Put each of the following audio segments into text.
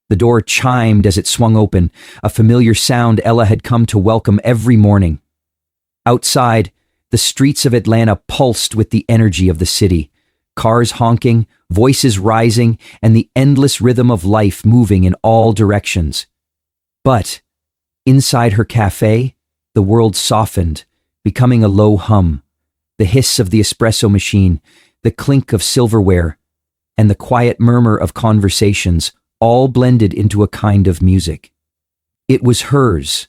The door chimed as it swung open, a familiar sound Ella had come to welcome every morning. Outside, the streets of Atlanta pulsed with the energy of the city, cars honking, voices rising, and the endless rhythm of life moving in all directions. But inside her cafe, the world softened, becoming a low hum. The hiss of the espresso machine, the clink of silverware, and the quiet murmur of conversations all blended into a kind of music. It was hers,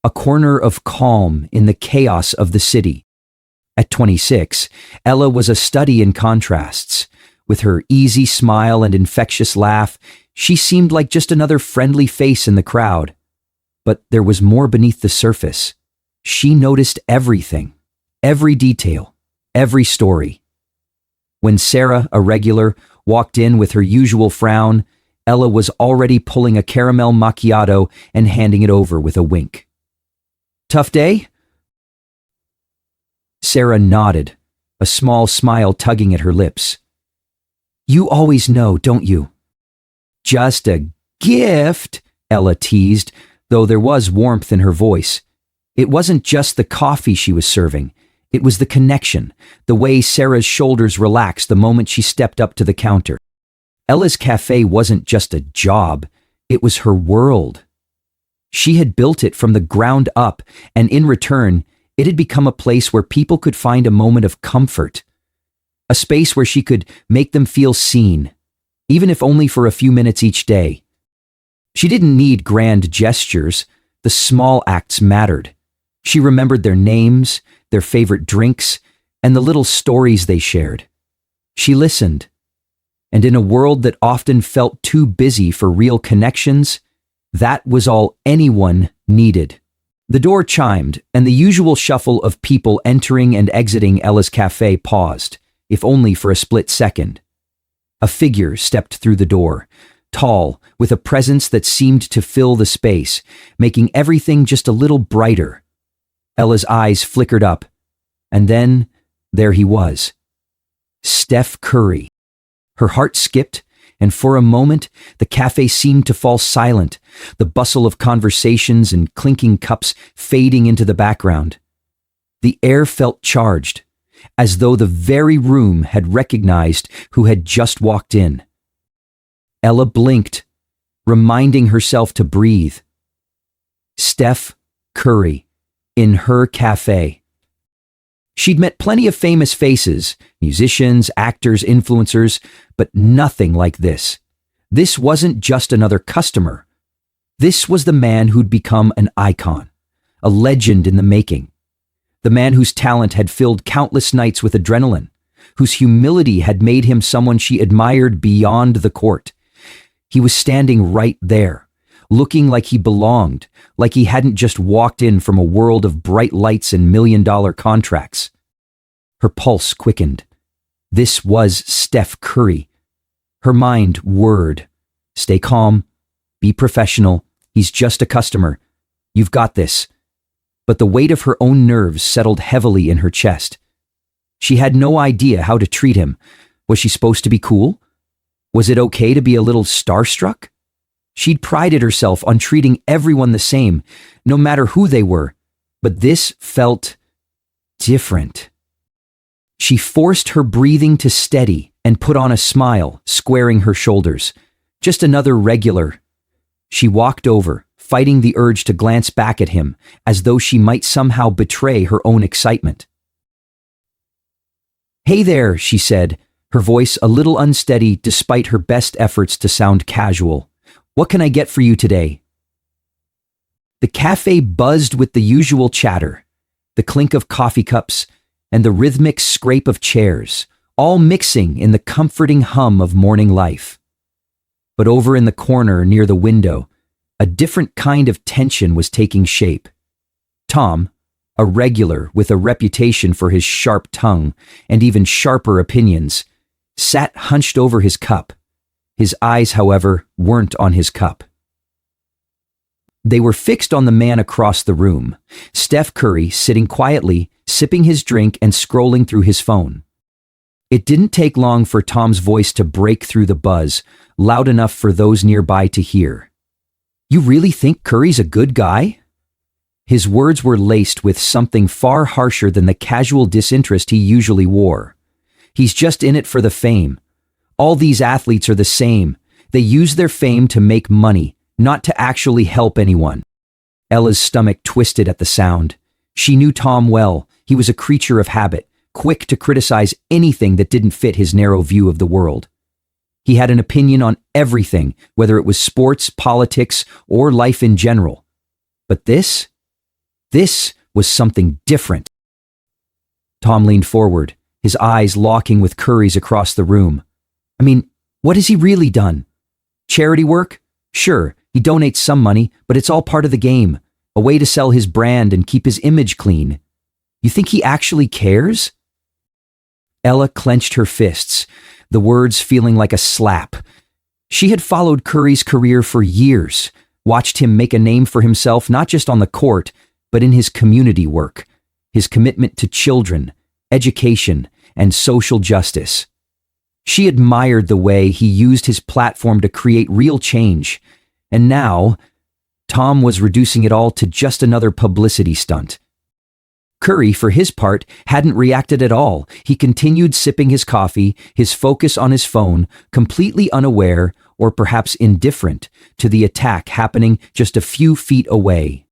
a corner of calm in the chaos of the city. At 26, Ella was a study in contrasts. With her easy smile and infectious laugh, she seemed like just another friendly face in the crowd. But there was more beneath the surface. She noticed everything, every detail, every story. When Sarah, a regular, walked in with her usual frown, Ella was already pulling a caramel macchiato and handing it over with a wink. "Tough day?" Sarah nodded, a small smile tugging at her lips. "You always know, don't you?" "Just a gift," Ella teased, though there was warmth in her voice. It wasn't just the coffee she was serving. It was the connection, the way Sarah's shoulders relaxed the moment she stepped up to the counter. Ella's cafe wasn't just a job, it was her world. She had built it from the ground up, and in return, it had become a place where people could find a moment of comfort. A space where she could make them feel seen, even if only for a few minutes each day. She didn't need grand gestures, the small acts mattered. She remembered their names, their favorite drinks, and the little stories they shared. She listened. And in a world that often felt too busy for real connections, that was all anyone needed. The door chimed, and the usual shuffle of people entering and exiting Ella's cafe paused, if only for a split second. A figure stepped through the door, tall, with a presence that seemed to fill the space, making everything just a little brighter. Ella's eyes flickered up, and then there he was. Steph Curry. Her heart skipped, and for a moment, the cafe seemed to fall silent, the bustle of conversations and clinking cups fading into the background. The air felt charged, as though the very room had recognized who had just walked in. Ella blinked, reminding herself to breathe. Steph Curry, in her cafe. She'd met plenty of famous faces, musicians, actors, influencers, but nothing like this. This wasn't just another customer. This was the man who'd become an icon, a legend in the making. The man whose talent had filled countless nights with adrenaline, whose humility had made him someone she admired beyond the court. He was standing right there, looking like he belonged, like he hadn't just walked in from a world of bright lights and million-dollar contracts. Her pulse quickened. This was Steph Curry. Her mind whirred. Stay calm. Be professional. He's just a customer. You've got this. But the weight of her own nerves settled heavily in her chest. She had no idea how to treat him. Was she supposed to be cool? Was it okay to be a little starstruck? She'd prided herself on treating everyone the same, no matter who they were, but this felt different. She forced her breathing to steady and put on a smile, squaring her shoulders. Just another regular. She walked over, fighting the urge to glance back at him, as though she might somehow betray her own excitement. "Hey there," she said, her voice a little unsteady despite her best efforts to sound casual. "What can I get for you today?" The cafe buzzed with the usual chatter, the clink of coffee cups, and the rhythmic scrape of chairs, all mixing in the comforting hum of morning life. But over in the corner near the window, a different kind of tension was taking shape. Tom, a regular with a reputation for his sharp tongue and even sharper opinions, sat hunched over his cup. His eyes, however, weren't on his cup. They were fixed on the man across the room, Steph Curry, sitting quietly, sipping his drink and scrolling through his phone. It didn't take long for Tom's voice to break through the buzz, loud enough for those nearby to hear. "You really think Curry's a good guy?" His words were laced with something far harsher than the casual disinterest he usually wore. "He's just in it for the fame. All these athletes are the same. They use their fame to make money, not to actually help anyone." Ella's stomach twisted at the sound. She knew Tom well. He was a creature of habit, quick to criticize anything that didn't fit his narrow view of the world. He had an opinion on everything, whether it was sports, politics, or life in general. But this was something different. Tom leaned forward, his eyes locking with Curry's across the room. "I mean, what has he really done? Charity work? Sure, he donates some money, but it's all part of the game, a way to sell his brand and keep his image clean. You think he actually cares?" Ella clenched her fists, the words feeling like a slap. She had followed Curry's career for years, watched him make a name for himself not just on the court, but in his community work, his commitment to children, education, and social justice. She admired the way he used his platform to create real change, and now Tom was reducing it all to just another publicity stunt. Curry, for his part, hadn't reacted at all. He continued sipping his coffee, his focus on his phone, completely unaware, or perhaps indifferent, to the attack happening just a few feet away.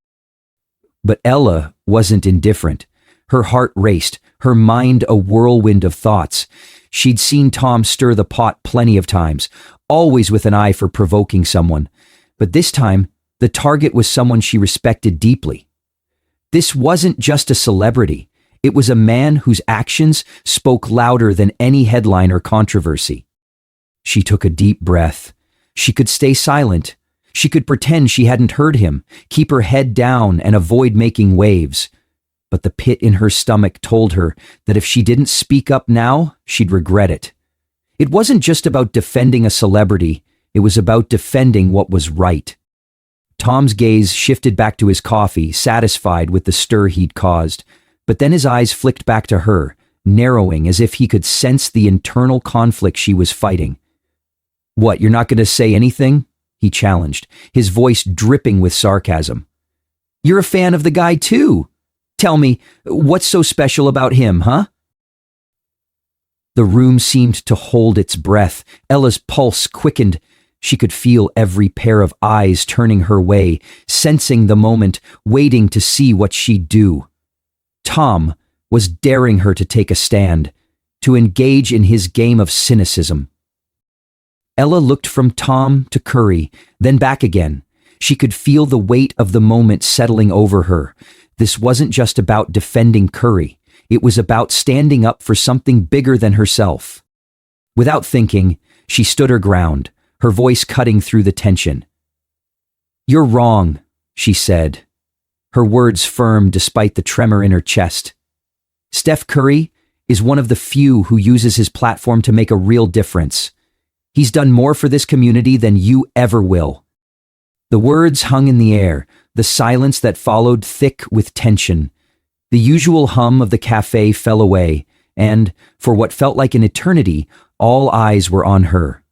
But Ella wasn't indifferent. Her heart raced, her mind a whirlwind of thoughts. She'd seen Tom stir the pot plenty of times, always with an eye for provoking someone. But this time, the target was someone she respected deeply. This wasn't just a celebrity. It was a man whose actions spoke louder than any headline or controversy. She took a deep breath. She could stay silent. She could pretend she hadn't heard him, keep her head down and avoid making waves. But the pit in her stomach told her that if she didn't speak up now, she'd regret it. It wasn't just about defending a celebrity. It was about defending what was right. Tom's gaze shifted back to his coffee, satisfied with the stir he'd caused. But then his eyes flicked back to her, narrowing as if he could sense the internal conflict she was fighting. "What, you're not going to say anything?" he challenged, his voice dripping with sarcasm. "You're a fan of the guy too. Tell me, what's so special about him, huh?" The room seemed to hold its breath. Ella's pulse quickened. She could feel every pair of eyes turning her way, sensing the moment, waiting to see what she'd do. Tom was daring her to take a stand, to engage in his game of cynicism. Ella looked from Tom to Curry, then back again. She could feel the weight of the moment settling over her. This wasn't just about defending Curry. It was about standing up for something bigger than herself. Without thinking, she stood her ground, her voice cutting through the tension. "You're wrong," she said, her words firm despite the tremor in her chest. "Steph Curry is one of the few who uses his platform to make a real difference. He's done more for this community than you ever will." The words hung in the air, the silence that followed thick with tension. The usual hum of the cafe fell away, and, for what felt like an eternity, all eyes were on her.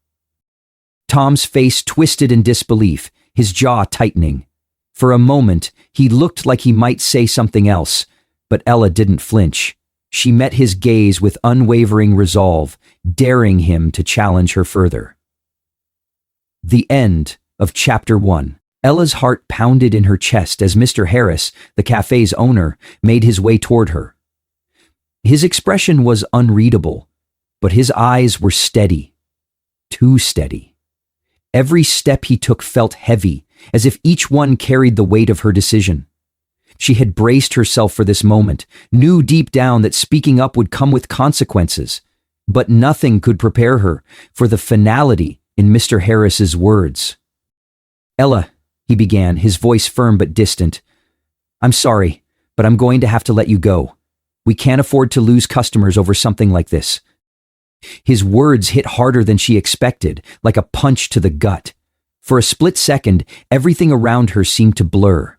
Tom's face twisted in disbelief, his jaw tightening. For a moment, he looked like he might say something else, but Ella didn't flinch. She met his gaze with unwavering resolve, daring him to challenge her further. The end of Chapter 1. Ella's heart pounded in her chest as Mr. Harris, the cafe's owner, made his way toward her. His expression was unreadable, but his eyes were steady. Too steady. Every step he took felt heavy, as if each one carried the weight of her decision. She had braced herself for this moment, knew deep down that speaking up would come with consequences, but nothing could prepare her for the finality in Mr. Harris's words. "Ella," he began, his voice firm but distant, "I'm sorry, but I'm going to have to let you go. We can't afford to lose customers over something like this." His words hit harder than she expected, like a punch to the gut. For a split second, everything around her seemed to blur.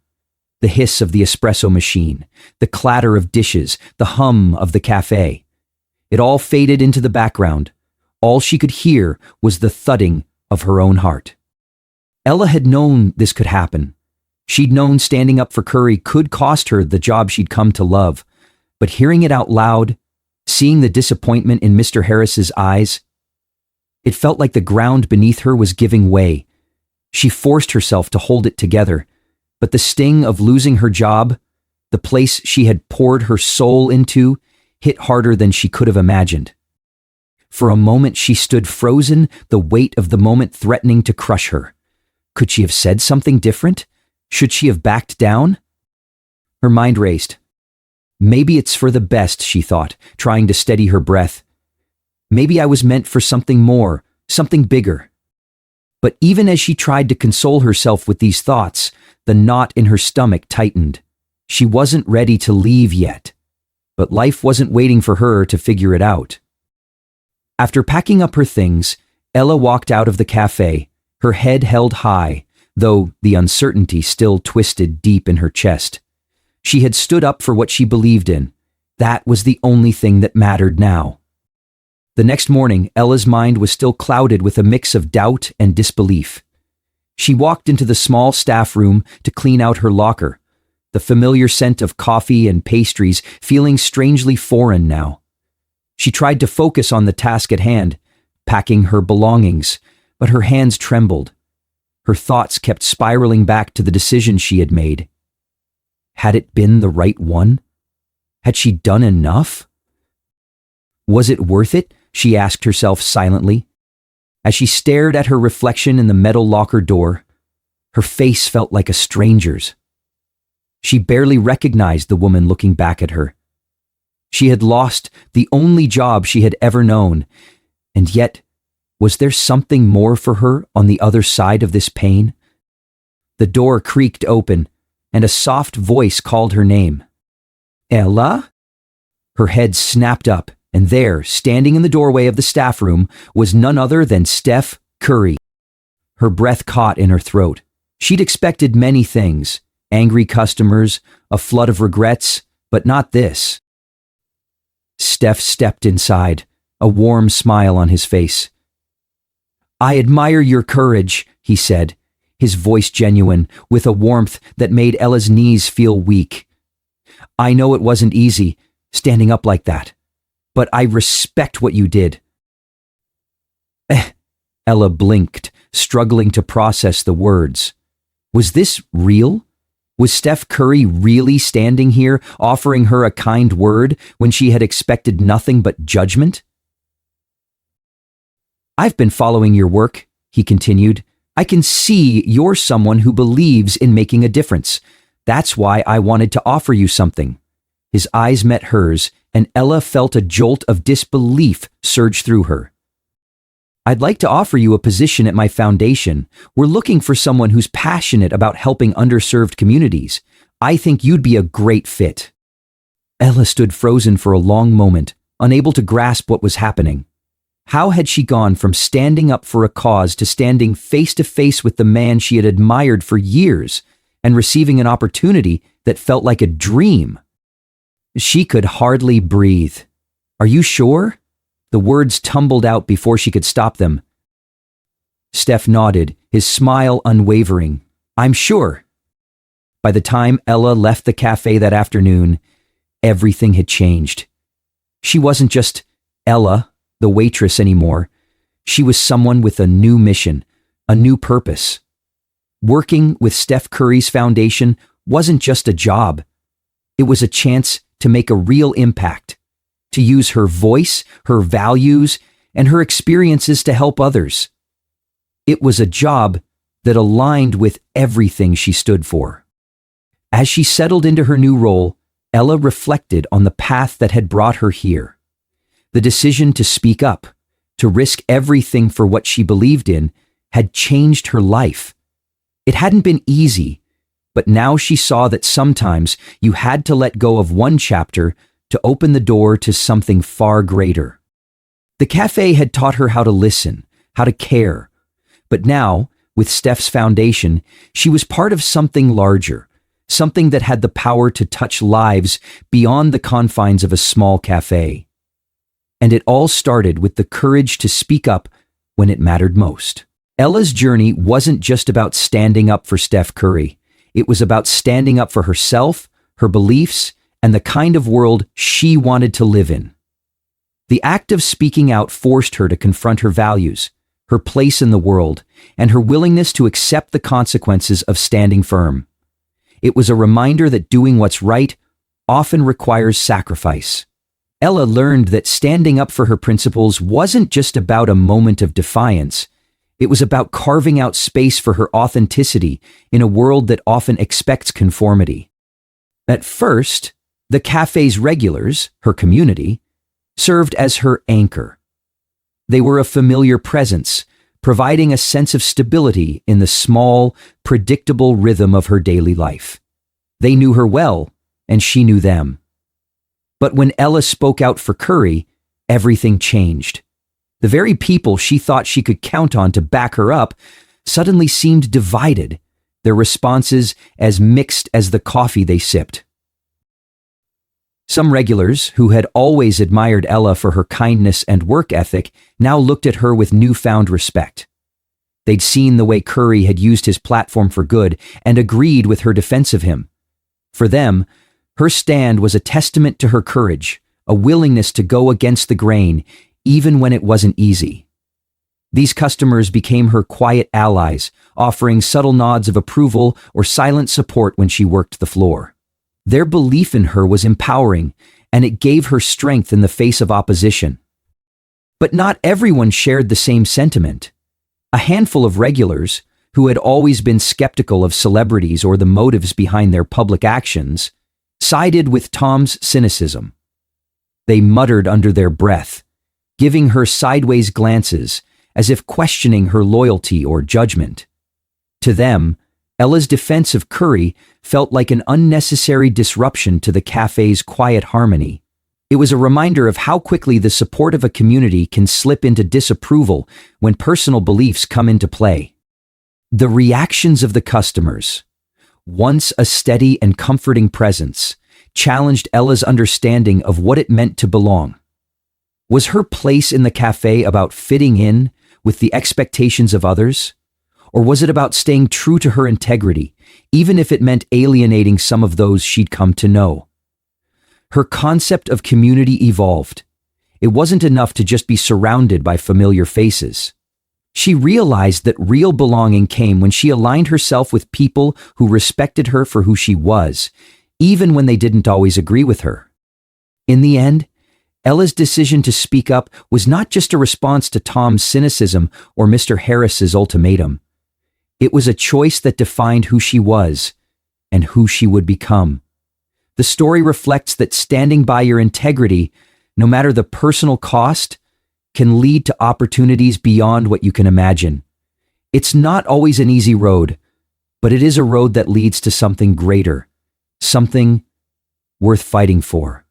The hiss of the espresso machine, the clatter of dishes, the hum of the cafe. It all faded into the background. All she could hear was the thudding of her own heart. Ella had known this could happen. She'd known standing up for Curry could cost her the job she'd come to love, but hearing it out loud, seeing the disappointment in Mr. Harris's eyes, it felt like the ground beneath her was giving way. She forced herself to hold it together, but the sting of losing her job, the place she had poured her soul into, hit harder than she could have imagined. For a moment she stood frozen, the weight of the moment threatening to crush her. Could she have said something different? Should she have backed down? Her mind raced. Maybe it's for the best, she thought, trying to steady her breath. Maybe I was meant for something more, something bigger. But even as she tried to console herself with these thoughts, the knot in her stomach tightened. She wasn't ready to leave yet, but life wasn't waiting for her to figure it out. After packing up her things, Ella walked out of the cafe, her head held high, though the uncertainty still twisted deep in her chest. She had stood up for what she believed in. That was the only thing that mattered now. The next morning, Ella's mind was still clouded with a mix of doubt and disbelief. She walked into the small staff room to clean out her locker, the familiar scent of coffee and pastries feeling strangely foreign now. She tried to focus on the task at hand, packing her belongings, but her hands trembled. Her thoughts kept spiraling back to the decision she had made. Had it been the right one? Had she done enough? Was it worth it? She asked herself silently. As she stared at her reflection in the metal locker door, her face felt like a stranger's. She barely recognized the woman looking back at her. She had lost the only job she had ever known, and yet, was there something more for her on the other side of this pain? The door creaked open, and a soft voice called her name. Ella? Her head snapped up, and there, standing in the doorway of the staff room, was none other than Steph Curry. Her breath caught in her throat. She'd expected many things, angry customers, a flood of regrets, but not this. Steph stepped inside, a warm smile on his face. I admire your courage, he said, his voice genuine, with a warmth that made Ella's knees feel weak. I know it wasn't easy, standing up like that, but I respect what you did. Ella blinked, struggling to process the words. Was this real? Was Steph Curry really standing here, offering her a kind word when she had expected nothing but judgment? I've been following your work, he continued. I can see you're someone who believes in making a difference. That's why I wanted to offer you something. His eyes met hers, and Ella felt a jolt of disbelief surge through her. I'd like to offer you a position at my foundation. We're looking for someone who's passionate about helping underserved communities. I think you'd be a great fit. Ella stood frozen for a long moment, unable to grasp what was happening. How had she gone from standing up for a cause to standing face to face with the man she had admired for years and receiving an opportunity that felt like a dream? She could hardly breathe. Are you sure? The words tumbled out before she could stop them. Steph nodded, his smile unwavering. I'm sure. By the time Ella left the cafe that afternoon, everything had changed. She wasn't just Ella, the waitress, anymore. She was someone with a new mission, a new purpose. Working with Steph Curry's foundation wasn't just a job. It was a chance to make a real impact, to use her voice, her values, and her experiences to help others. It was a job that aligned with everything she stood for. As she settled into her new role, Ella reflected on the path that had brought her here. The decision to speak up, to risk everything for what she believed in, had changed her life. It hadn't been easy, but now she saw that sometimes you had to let go of one chapter to open the door to something far greater. The cafe had taught her how to listen, how to care. But now, with Steph's foundation, she was part of something larger, something that had the power to touch lives beyond the confines of a small cafe. And it all started with the courage to speak up when it mattered most. Ella's journey wasn't just about standing up for Steph Curry. It was about standing up for herself, her beliefs, and the kind of world she wanted to live in. The act of speaking out forced her to confront her values, her place in the world, and her willingness to accept the consequences of standing firm. It was a reminder that doing what's right often requires sacrifice. Ella learned that standing up for her principles wasn't just about a moment of defiance. It was about carving out space for her authenticity in a world that often expects conformity. At first, the cafe's regulars, her community, served as her anchor. They were a familiar presence, providing a sense of stability in the small, predictable rhythm of her daily life. They knew her well, and she knew them. But when Ella spoke out for Curry, everything changed. The very people she thought she could count on to back her up suddenly seemed divided, their responses as mixed as the coffee they sipped. Some regulars, who had always admired Ella for her kindness and work ethic, now looked at her with newfound respect. They'd seen the way Curry had used his platform for good and agreed with her defense of him. For them, her stand was a testament to her courage, a willingness to go against the grain, even when it wasn't easy. These customers became her quiet allies, offering subtle nods of approval or silent support when she worked the floor. Their belief in her was empowering, and it gave her strength in the face of opposition. But not everyone shared the same sentiment. A handful of regulars, who had always been skeptical of celebrities or the motives behind their public actions, sided with Tom's cynicism. They muttered under their breath, giving her sideways glances as if questioning her loyalty or judgment. To them, Ella's defense of Curry felt like an unnecessary disruption to the cafe's quiet harmony. It was a reminder of how quickly the support of a community can slip into disapproval when personal beliefs come into play. The reactions of the customers, once a steady and comforting presence, challenged Ella's understanding of what it meant to belong. Was her place in the cafe about fitting in with the expectations of others? Or was it about staying true to her integrity, even if it meant alienating some of those she'd come to know? Her concept of community evolved. It wasn't enough to just be surrounded by familiar faces. She realized that real belonging came when she aligned herself with people who respected her for who she was, even when they didn't always agree with her. In the end, Ella's decision to speak up was not just a response to Tom's cynicism or Mr. Harris's ultimatum. It was a choice that defined who she was and who she would become. The story reflects that standing by your integrity, no matter the personal cost, can lead to opportunities beyond what you can imagine. It's not always an easy road, but it is a road that leads to something greater, something worth fighting for.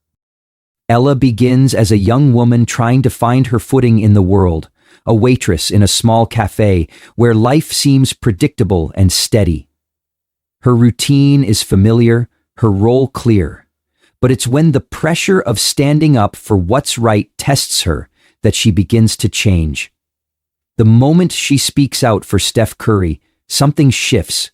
Ella begins as a young woman trying to find her footing in the world, a waitress in a small cafe where life seems predictable and steady. Her routine is familiar, her role clear, but it's when the pressure of standing up for what's right tests her that she begins to change. The moment she speaks out for Steph Curry, something shifts.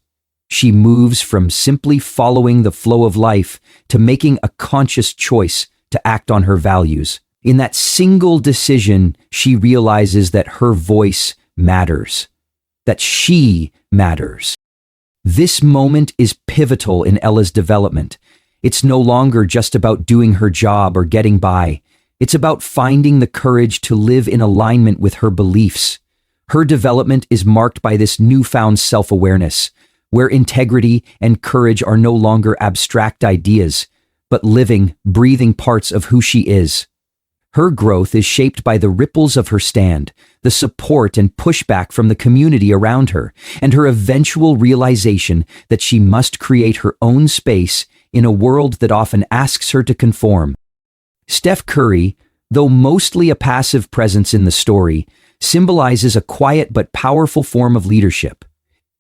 She moves from simply following the flow of life to making a conscious choice to act on her values. In that single decision, she realizes that her voice matters, that she matters. This moment is pivotal in Ella's development. It's no longer just about doing her job or getting by. It's about finding the courage to live in alignment with her beliefs. Her development is marked by this newfound self-awareness, where integrity and courage are no longer abstract ideas, but living, breathing parts of who she is. Her growth is shaped by the ripples of her stand, the support and pushback from the community around her, and her eventual realization that she must create her own space in a world that often asks her to conform. Steph Curry, though mostly a passive presence in the story, symbolizes a quiet but powerful form of leadership.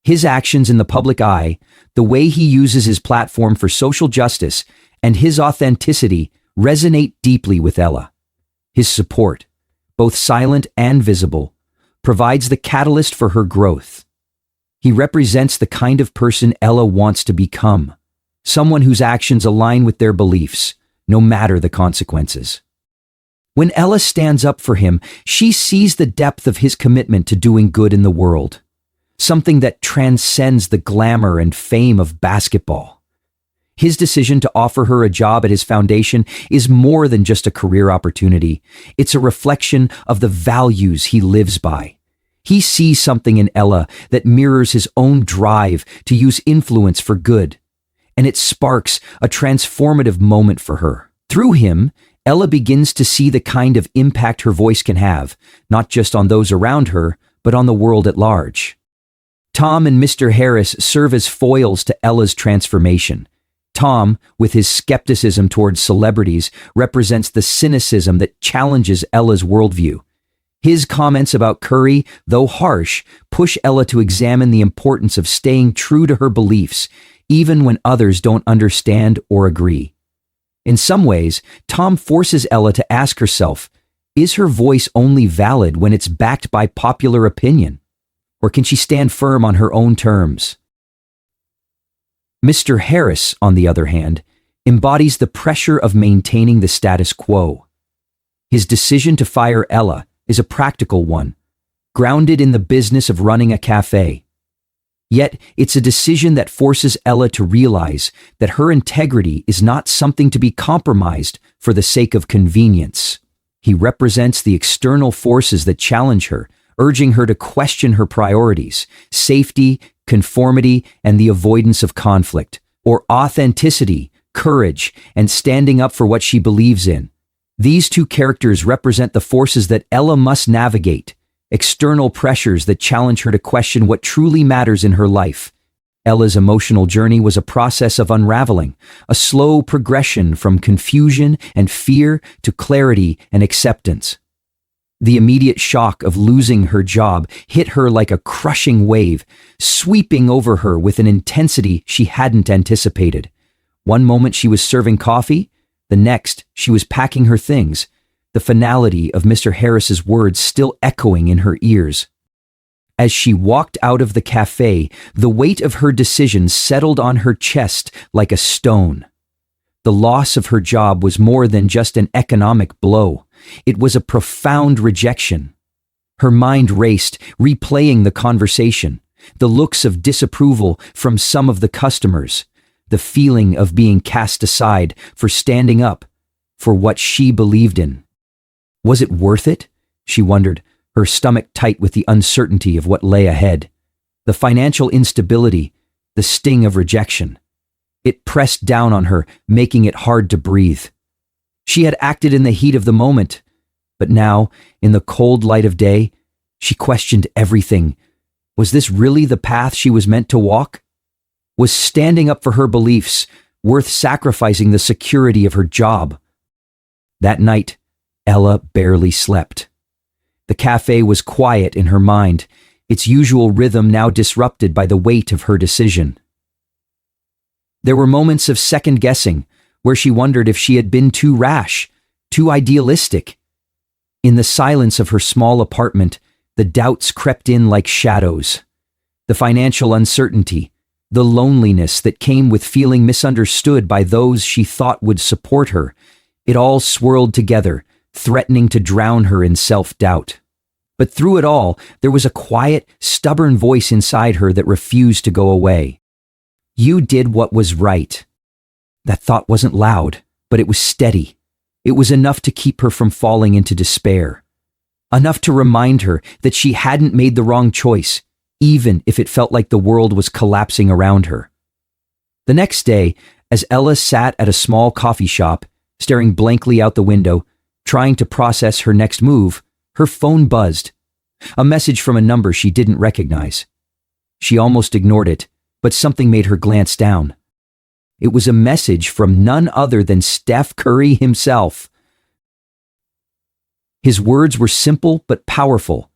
His actions in the public eye, the way he uses his platform for social justice, and his authenticity resonate deeply with Ella. His support, both silent and visible, provides the catalyst for her growth. He represents the kind of person Ella wants to become, someone whose actions align with their beliefs, no matter the consequences. When Ella stands up for him, she sees the depth of his commitment to doing good in the world, something that transcends the glamour and fame of basketball. His decision to offer her a job at his foundation is more than just a career opportunity. It's a reflection of the values he lives by. He sees something in Ella that mirrors his own drive to use influence for good, and it sparks a transformative moment for her. Through him, Ella begins to see the kind of impact her voice can have, not just on those around her, but on the world at large. Tom and Mr. Harris serve as foils to Ella's transformation. Tom, with his skepticism towards celebrities, represents the cynicism that challenges Ella's worldview. His comments about Curry, though harsh, push Ella to examine the importance of staying true to her beliefs, even when others don't understand or agree. In some ways, Tom forces Ella to ask herself, is her voice only valid when it's backed by popular opinion? Or can she stand firm on her own terms? Mr. Harris, on the other hand, embodies the pressure of maintaining the status quo. His decision to fire Ella is a practical one, grounded in the business of running a cafe. Yet, it's a decision that forces Ella to realize that her integrity is not something to be compromised for the sake of convenience. He represents the external forces that challenge her, urging her to question her priorities, safety, conformity, and the avoidance of conflict, or authenticity, courage, and standing up for what she believes in. These two characters represent the forces that Ella must navigate, external pressures that challenge her to question what truly matters in her life. Ella's emotional journey was a process of unraveling, a slow progression from confusion and fear to clarity and acceptance. The immediate shock of losing her job hit her like a crushing wave, sweeping over her with an intensity she hadn't anticipated. One moment she was serving coffee, the next she was packing her things, the finality of Mr. Harris's words still echoing in her ears. As she walked out of the cafe, the weight of her decision settled on her chest like a stone. The loss of her job was more than just an economic blow. It was a profound rejection. Her mind raced, replaying the conversation, the looks of disapproval from some of the customers, the feeling of being cast aside for standing up for what she believed in. Was it worth it? She wondered, her stomach tight with the uncertainty of what lay ahead. The financial instability, the sting of rejection. It pressed down on her, making it hard to breathe. She had acted in the heat of the moment, but now, in the cold light of day, she questioned everything. Was this really the path she was meant to walk? Was standing up for her beliefs worth sacrificing the security of her job? That night, Ella barely slept. The cafe was quiet in her mind, its usual rhythm now disrupted by the weight of her decision. There were moments of second-guessing, where she wondered if she had been too rash, too idealistic. In the silence of her small apartment, the doubts crept in like shadows. The financial uncertainty, the loneliness that came with feeling misunderstood by those she thought would support her, it all swirled together, threatening to drown her in self-doubt. But through it all, there was a quiet, stubborn voice inside her that refused to go away. You did what was right. That thought wasn't loud, but it was steady. It was enough to keep her from falling into despair. Enough to remind her that she hadn't made the wrong choice, even if it felt like the world was collapsing around her. The next day, as Ella sat at a small coffee shop, staring blankly out the window, trying to process her next move, her phone buzzed. A message from a number she didn't recognize. She almost ignored it, but something made her glance down. It was a message from none other than Steph Curry himself. His words were simple but powerful.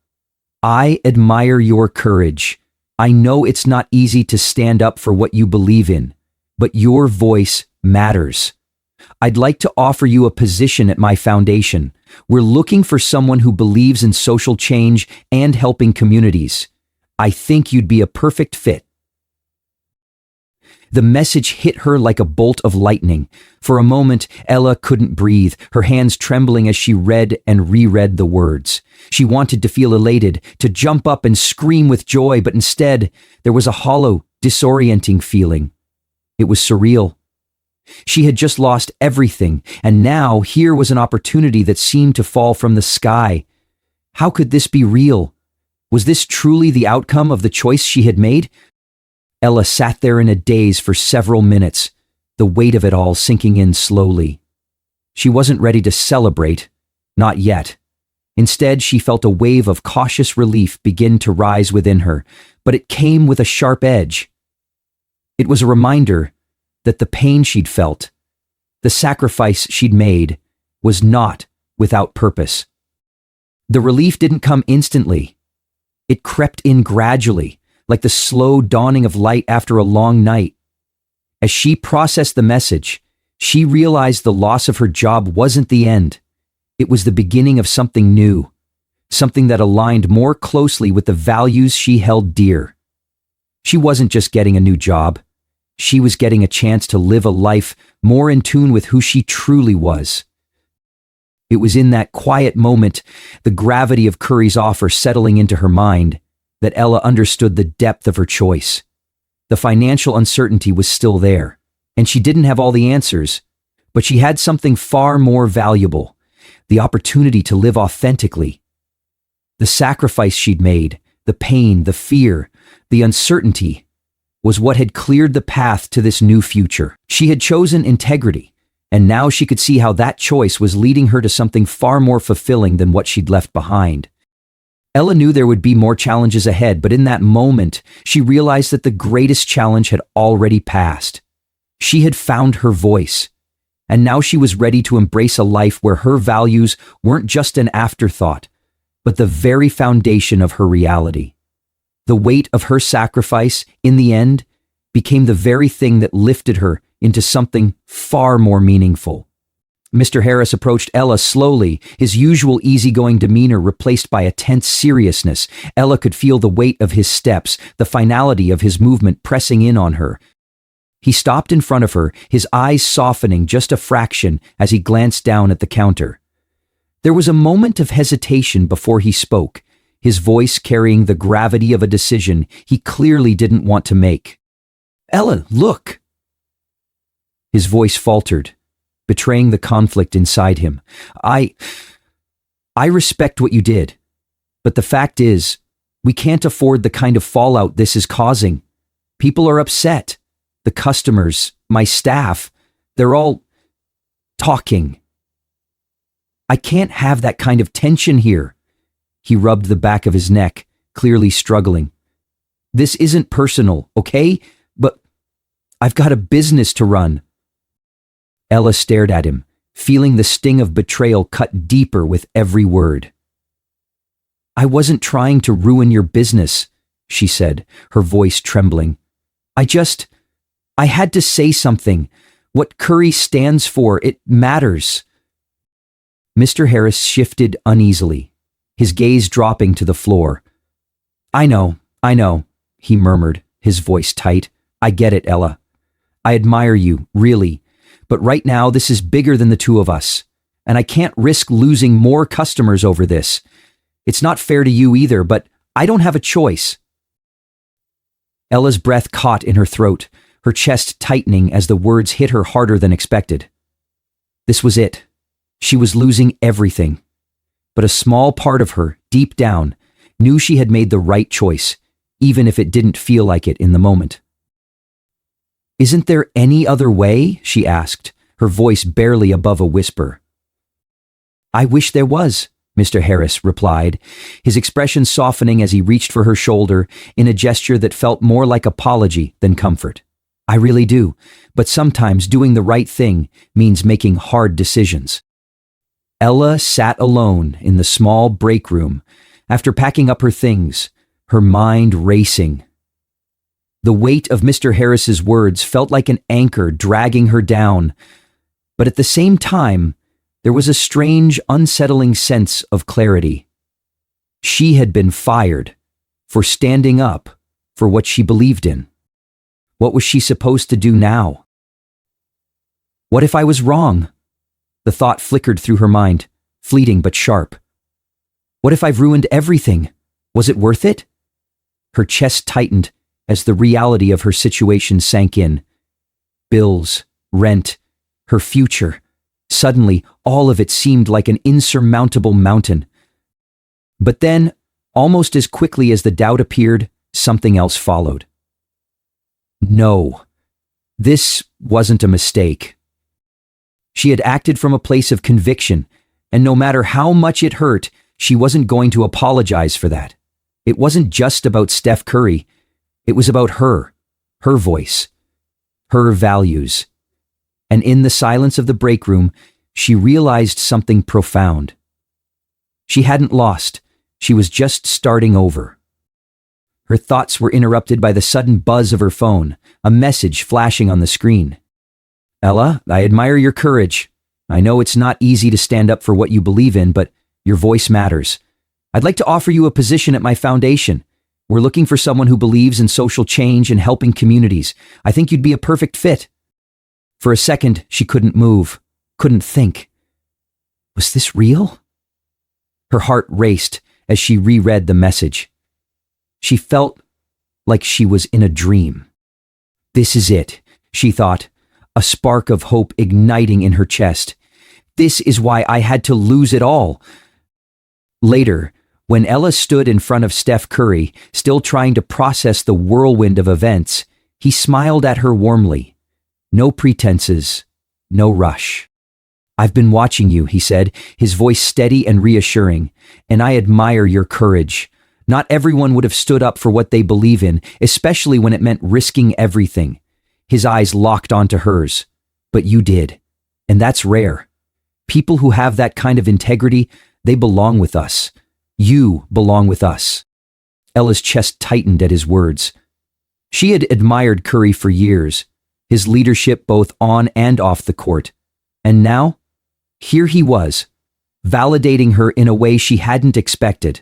I admire your courage. I know it's not easy to stand up for what you believe in, but your voice matters. I'd like to offer you a position at my foundation. We're looking for someone who believes in social change and helping communities. I think you'd be a perfect fit." The message hit her like a bolt of lightning. For a moment, Ella couldn't breathe, her hands trembling as she read and reread the words. She wanted to feel elated, to jump up and scream with joy, but instead, there was a hollow, disorienting feeling. It was surreal. She had just lost everything, and now here was an opportunity that seemed to fall from the sky. How could this be real? Was this truly the outcome of the choice she had made? Ella sat there in a daze for several minutes, the weight of it all sinking in slowly. She wasn't ready to celebrate, not yet. Instead, she felt a wave of cautious relief begin to rise within her, but it came with a sharp edge. It was a reminder that the pain she'd felt, the sacrifice she'd made, was not without purpose. The relief didn't come instantly. It crept in gradually, like the slow dawning of light after a long night. As she processed the message, she realized the loss of her job wasn't the end. It was the beginning of something new, something that aligned more closely with the values she held dear. She wasn't just getting a new job. She was getting a chance to live a life more in tune with who she truly was. It was in that quiet moment, the gravity of Curry's offer settling into her mind, that Ella understood the depth of her choice. The financial uncertainty was still there, and she didn't have all the answers, but she had something far more valuable, the opportunity to live authentically. The sacrifice she'd made, the pain, the fear, the uncertainty, was what had cleared the path to this new future. She had chosen integrity, and now she could see how that choice was leading her to something far more fulfilling than what she'd left behind. Ella knew there would be more challenges ahead, but in that moment, she realized that the greatest challenge had already passed. She had found her voice, and now she was ready to embrace a life where her values weren't just an afterthought, but the very foundation of her reality. The weight of her sacrifice, in the end, became the very thing that lifted her into something far more meaningful. Mr. Harris approached Ella slowly, his usual easygoing demeanor replaced by a tense seriousness. Ella could feel the weight of his steps, the finality of his movement pressing in on her. He stopped in front of her, his eyes softening just a fraction as he glanced down at the counter. There was a moment of hesitation before he spoke, his voice carrying the gravity of a decision he clearly didn't want to make. "Ella, look!" His voice faltered, betraying the conflict inside him. I respect what you did, but the fact is, we can't afford the kind of fallout this is causing. People are upset. The customers, my staff, they're all talking. I can't have that kind of tension here." He rubbed the back of his neck, clearly struggling. "This isn't personal, okay? But I've got a business to run." Ella stared at him, feeling the sting of betrayal cut deeper with every word. "I wasn't trying to ruin your business," she said, her voice trembling. I had to say something. What Curry stands for, it matters." Mr. Harris shifted uneasily, his gaze dropping to the floor. I know, he murmured, his voice tight. "I get it, Ella. I admire you, really. But right now, this is bigger than the two of us, and I can't risk losing more customers over this. It's not fair to you either, but I don't have a choice." Ella's breath caught in her throat, her chest tightening as the words hit her harder than expected. This was it. She was losing everything. But a small part of her, deep down, knew she had made the right choice, even if it didn't feel like it in the moment. "Isn't there any other way?" she asked, her voice barely above a whisper. "I wish there was," Mr. Harris replied, his expression softening as he reached for her shoulder in a gesture that felt more like apology than comfort. "I really do, but sometimes doing the right thing means making hard decisions." Ella sat alone in the small break room after packing up her things, her mind racing. The weight of Mr. Harris's words felt like an anchor dragging her down, But at the same time, there was a strange, unsettling sense of clarity. She had been fired for standing up for what she believed in. What was she supposed to do now? What if I was wrong? The thought flickered through her mind, fleeting but sharp. What if I've ruined everything? Was it worth it? Her chest tightened as the reality of her situation sank in. Bills, rent, her future. Suddenly, all of it seemed like an insurmountable mountain. But then, almost as quickly as the doubt appeared, something else followed. No, this wasn't a mistake. She had acted from a place of conviction, and no matter how much it hurt, she wasn't going to apologize for that. It wasn't just about Steph Curry. It was about her voice, her values. And in the silence of the break room, she realized something profound. She hadn't lost. She was just starting over. Her thoughts were interrupted by the sudden buzz of her phone, a message flashing on the screen. Ella, I admire your courage. I know it's not easy to stand up for what you believe in, but your voice matters. I'd like to offer you a position at my foundation. We're looking for someone who believes in social change and helping communities. I think you'd be a perfect fit. For a second, she couldn't move, couldn't think. Was this real? Her heart raced as she reread the message. She felt like she was in a dream. This is it, she thought, a spark of hope igniting in her chest. This is why I had to lose it all. Later, when Ella stood in front of Steph Curry, still trying to process the whirlwind of events, he smiled at her warmly. No pretenses, no rush. I've been watching you, he said, his voice steady and reassuring, and I admire your courage. Not everyone would have stood up for what they believe in, especially when it meant risking everything. His eyes locked onto hers. But you did. And that's rare. People who have that kind of integrity, they belong with us. You belong with us. Ella's chest tightened at his words. She had admired Curry for years, his leadership both on and off the court. And now, here he was, validating her in a way she hadn't expected.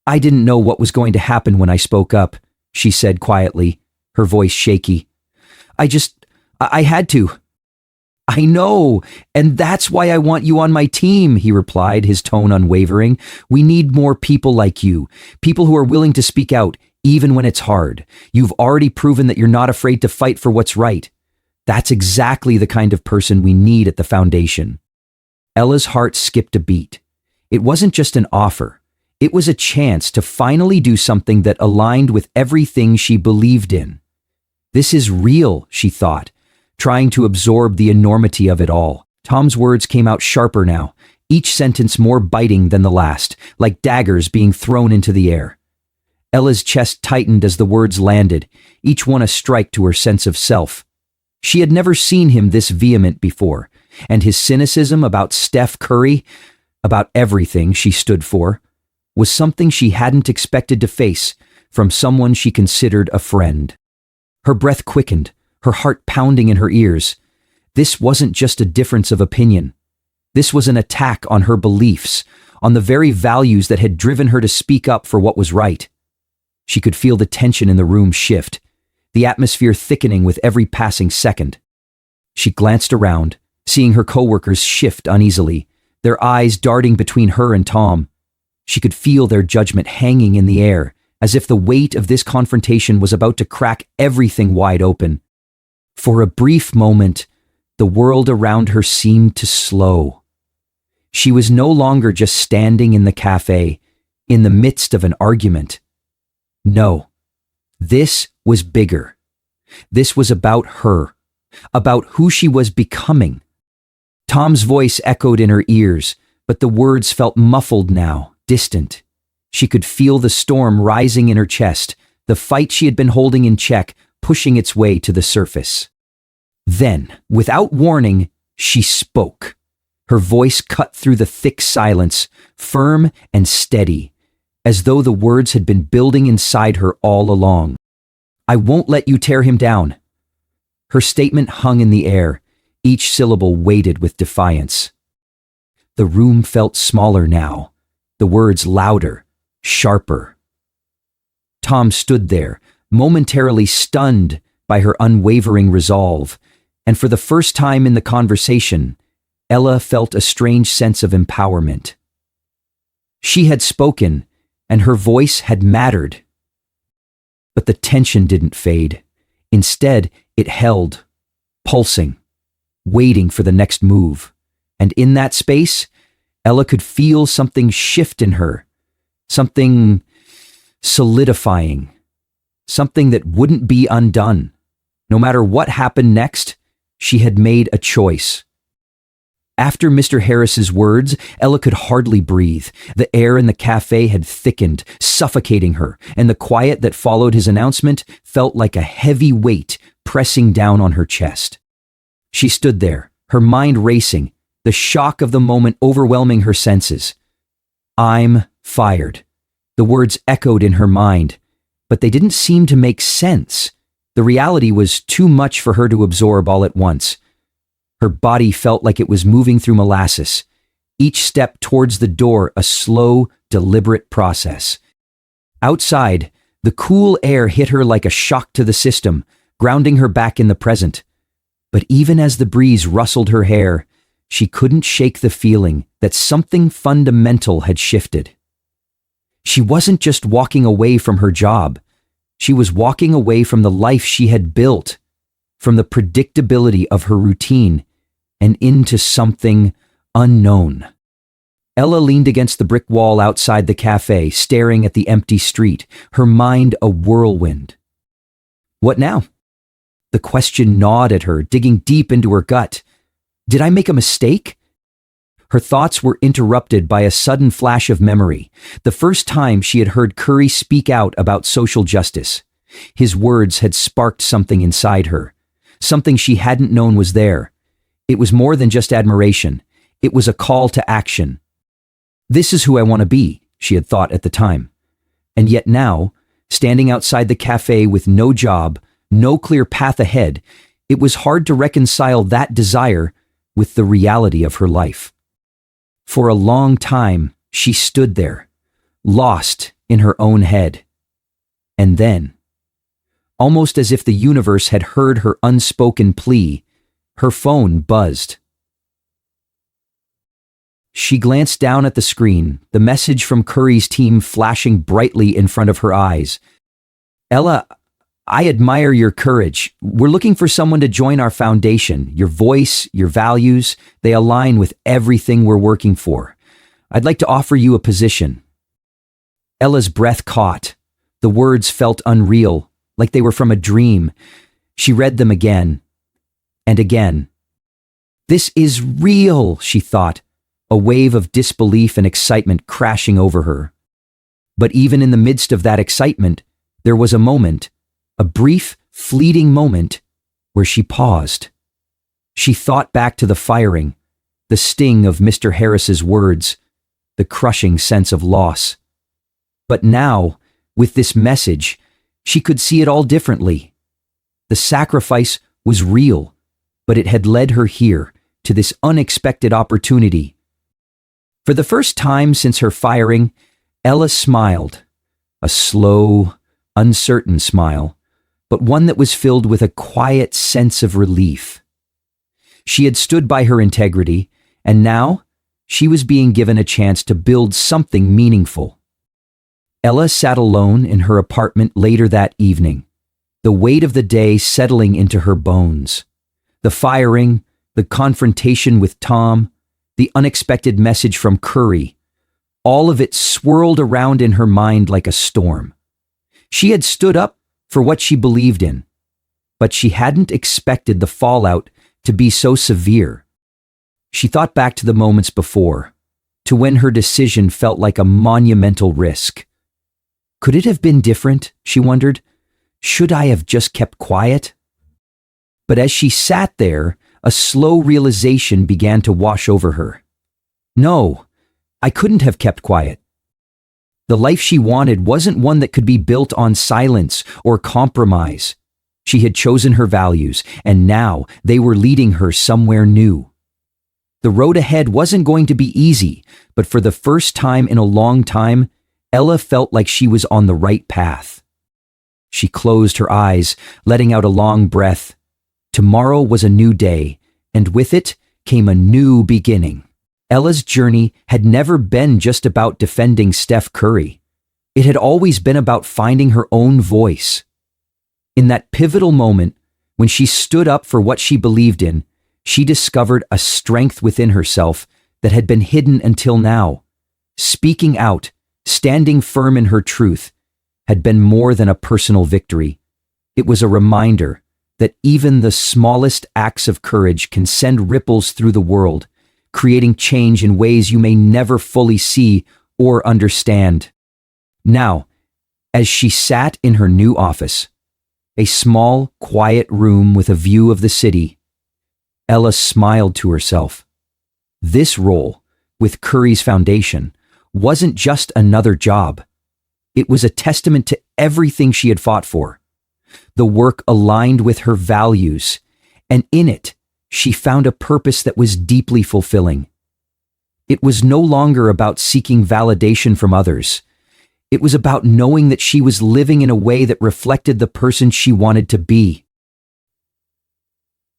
I didn't know what was going to happen when I spoke up, she said quietly, her voice shaky. I had to. I know, and that's why I want you on my team, he replied, his tone unwavering. We need more people like you, people who are willing to speak out, even when it's hard. You've already proven that you're not afraid to fight for what's right. That's exactly the kind of person we need at the foundation. Ella's heart skipped a beat. It wasn't just an offer. It was a chance to finally do something that aligned with everything she believed in. This is real, she thought, trying to absorb the enormity of it all. Tom's words came out sharper now, each sentence more biting than the last, like daggers being thrown into the air. Ella's chest tightened as the words landed, each one a strike to her sense of self. She had never seen him this vehement before, and his cynicism about Steph Curry, about everything she stood for, was something she hadn't expected to face from someone she considered a friend. Her breath quickened, her heart pounding in her ears. This wasn't just a difference of opinion. This was an attack on her beliefs, on the very values that had driven her to speak up for what was right. She could feel the tension in the room shift, the atmosphere thickening with every passing second. She glanced around, seeing her coworkers shift uneasily, their eyes darting between her and Tom. She could feel their judgment hanging in the air, as if the weight of this confrontation was about to crack everything wide open. For a brief moment, the world around her seemed to slow. She was no longer just standing in the cafe, in the midst of an argument. No, this was bigger. This was about her, about who she was becoming. Tom's voice echoed in her ears, but the words felt muffled now, distant. She could feel the storm rising in her chest, the fight she had been holding in check, pushing its way to the surface. Then, without warning, she spoke. Her voice cut through the thick silence, firm and steady, as though the words had been building inside her all along. I won't let you tear him down. Her statement hung in the air, each syllable weighted with defiance. The room felt smaller now, the words louder, sharper. Tom stood there, momentarily stunned by her unwavering resolve, and for the first time in the conversation, Ella felt a strange sense of empowerment. She had spoken, and her voice had mattered. But the tension didn't fade. Instead, it held, pulsing, waiting for the next move. And in that space, Ella could feel something shift in her, something solidifying, something that wouldn't be undone. No matter what happened next, she had made a choice. After Mr. Harris's words, Ella could hardly breathe. The air in the cafe had thickened, suffocating her, and the quiet that followed his announcement felt like a heavy weight pressing down on her chest. She stood there, her mind racing, the shock of the moment overwhelming her senses. "I'm fired." The words echoed in her mind, but they didn't seem to make sense. The reality was too much for her to absorb all at once. Her body felt like it was moving through molasses, each step towards the door a slow, deliberate process. Outside, the cool air hit her like a shock to the system, grounding her back in the present. But even as the breeze rustled her hair, she couldn't shake the feeling that something fundamental had shifted. She wasn't just walking away from her job. She was walking away from the life she had built, from the predictability of her routine, and into something unknown. Ella leaned against the brick wall outside the cafe, staring at the empty street, her mind a whirlwind. What now? The question gnawed at her, digging deep into her gut. Did I make a mistake? Her thoughts were interrupted by a sudden flash of memory, the first time she had heard Curry speak out about social justice. His words had sparked something inside her, something she hadn't known was there. It was more than just admiration. It was a call to action. This is who I want to be, she had thought at the time. And yet now, standing outside the cafe with no job, no clear path ahead, it was hard to reconcile that desire with the reality of her life. For a long time, she stood there, lost in her own head. And then, almost as if the universe had heard her unspoken plea, her phone buzzed. She glanced down at the screen, the message from Curry's team flashing brightly in front of her eyes. "Ella, I admire your courage. We're looking for someone to join our foundation. Your voice, your values, they align with everything we're working for. I'd like to offer you a position." Ella's breath caught. The words felt unreal, like they were from a dream. She read them again and again. "This is real," she thought, a wave of disbelief and excitement crashing over her. But even in the midst of that excitement, there was a moment, a brief, fleeting moment, where she paused. She thought back to the firing, the sting of Mr. Harris's words, the crushing sense of loss. But now, with this message, she could see it all differently. The sacrifice was real, but it had led her here, to this unexpected opportunity. For the first time since her firing, Ella smiled, a slow, uncertain smile, but one that was filled with a quiet sense of relief. She had stood by her integrity, and now she was being given a chance to build something meaningful. Ella sat alone in her apartment later that evening, the weight of the day settling into her bones. The firing, the confrontation with Tom, the unexpected message from Curry, all of it swirled around in her mind like a storm. She had stood up for what she believed in, but she hadn't expected the fallout to be so severe. She thought back to the moments before, to when her decision felt like a monumental risk. Could it have been different, she wondered? Should I have just kept quiet? But as she sat there, a slow realization began to wash over her. No, I couldn't have kept quiet. The life she wanted wasn't one that could be built on silence or compromise. She had chosen her values, and now they were leading her somewhere new. The road ahead wasn't going to be easy, but for the first time in a long time, Ella felt like she was on the right path. She closed her eyes, letting out a long breath. Tomorrow was a new day, and with it came a new beginning. Ella's journey had never been just about defending Steph Curry. It had always been about finding her own voice. In that pivotal moment, when she stood up for what she believed in, she discovered a strength within herself that had been hidden until now. Speaking out, standing firm in her truth, had been more than a personal victory. It was a reminder that even the smallest acts of courage can send ripples through the world, creating change in ways you may never fully see or understand. Now, as she sat in her new office, a small, quiet room with a view of the city, Ella smiled to herself. This role, with Curry's foundation, wasn't just another job. It was a testament to everything she had fought for. The work aligned with her values, and in it, she found a purpose that was deeply fulfilling. It was no longer about seeking validation from others. It was about knowing that she was living in a way that reflected the person she wanted to be.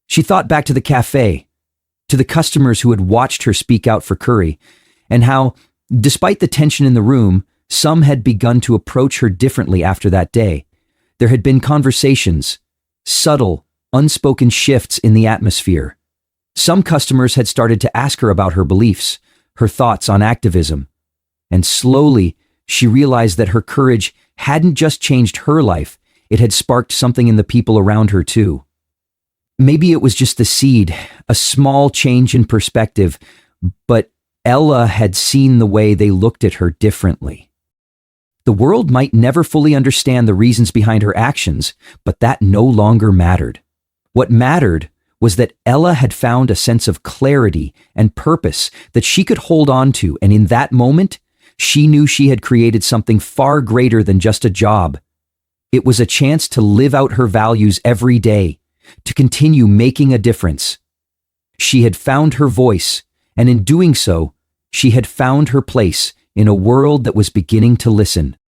She thought back to the cafe, to the customers who had watched her speak out for Curry, and how, despite the tension in the room, some had begun to approach her differently after that day. There had been conversations, subtle, unspoken shifts in the atmosphere. Some customers had started to ask her about her beliefs, her thoughts on activism. And slowly, she realized that her courage hadn't just changed her life, it had sparked something in the people around her too. Maybe it was just the seed, a small change in perspective, but Ella had seen the way they looked at her differently. The world might never fully understand the reasons behind her actions, but that no longer mattered. What mattered was that Ella had found a sense of clarity and purpose that she could hold on to, and in that moment, she knew she had created something far greater than just a job. It was a chance to live out her values every day, to continue making a difference. She had found her voice, and in doing so, she had found her place in a world that was beginning to listen.